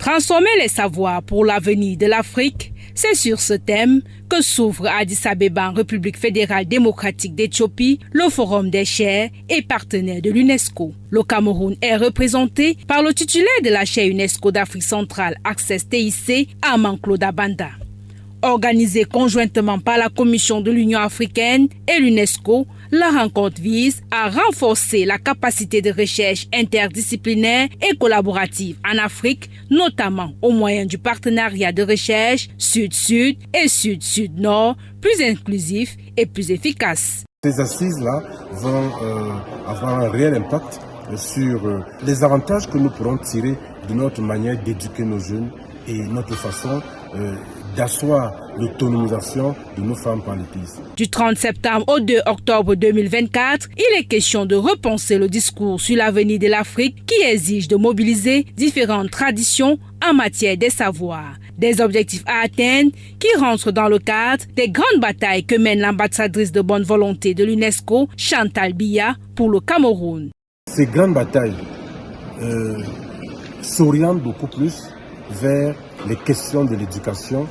Transformer les savoirs pour l'avenir de l'Afrique, c'est sur ce thème que s'ouvre à Addis Abeba, en République fédérale démocratique d'Éthiopie, le Forum des chaires et partenaires de l'UNESCO. Le Cameroun est représenté par le titulaire de la chaire UNESCO d'Afrique centrale Access TIC, Armand Claude Abanda. Organisée conjointement par la Commission de l'Union africaine et l'UNESCO, la rencontre vise à renforcer la capacité de recherche interdisciplinaire et collaborative en Afrique, notamment au moyen du partenariat de recherche Sud-Sud et Sud-Sud-Nord, plus inclusif et plus efficace. Ces assises-là vont avoir un réel impact sur les avantages que nous pourrons tirer de notre manière d'éduquer nos jeunes et notre façon d'asseoir l'autonomisation de nos femmes par les pays. Du 30 septembre au 2 octobre 2024, il est question de repenser le discours sur l'avenir de l'Afrique qui exige de mobiliser différentes traditions en matière des savoirs. Des objectifs à atteindre qui rentrent dans le cadre des grandes batailles que mène l'ambassadrice de bonne volonté de l'UNESCO, Chantal Biya, pour le Cameroun. Ces grandes batailles s'orientent beaucoup plus vers les questions de l'éducation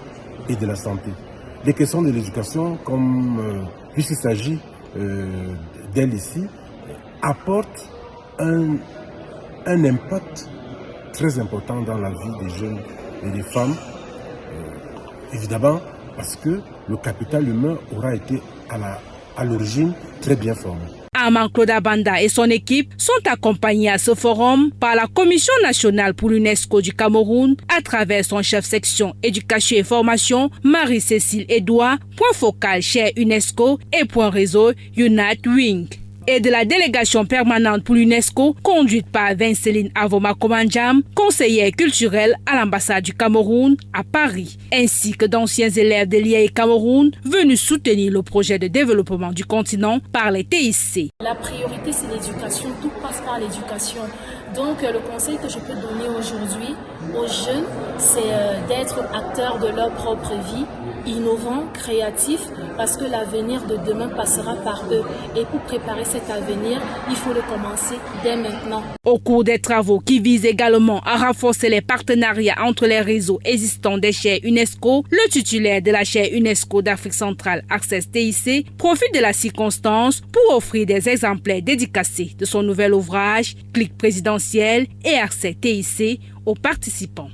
et de la santé. Les questions de l'éducation, comme puisqu'il s'agit d'elle ici, apportent un impact très important dans la vie des jeunes et des femmes, évidemment parce que le capital humain aura été à l'origine très bien formé. Armand Claude Abanda et son équipe sont accompagnés à ce forum par la Commission nationale pour l'UNESCO du Cameroun à travers son chef section éducation et formation, Marie-Cécile Edouard, point focal chaire UNESCO et point réseau Unite Wing, et de la délégation permanente pour l'UNESCO conduite par Vinceline Avoma-Komandjam, conseillère culturelle à l'ambassade du Cameroun à Paris, ainsi que d'anciens élèves de l'IAE Cameroun venus soutenir le projet de développement du continent par les TIC. La priorité, c'est l'éducation, tout passe par l'éducation. Donc le conseil que je peux donner aujourd'hui aux jeunes, c'est d'être acteurs de leur propre vie, innovants, créatifs, parce que l'avenir de demain passera par eux. Et pour préparer cet avenir, il faut le commencer dès maintenant. Au cours des travaux qui visent également à renforcer les partenariats entre les réseaux existants des chaires UNESCO, le titulaire de la chaire UNESCO d'Afrique centrale Access TIC profite de la circonstance pour offrir des exemplaires dédicacés de son nouvel ouvrage Clic présidentiel et Access TIC aux participants.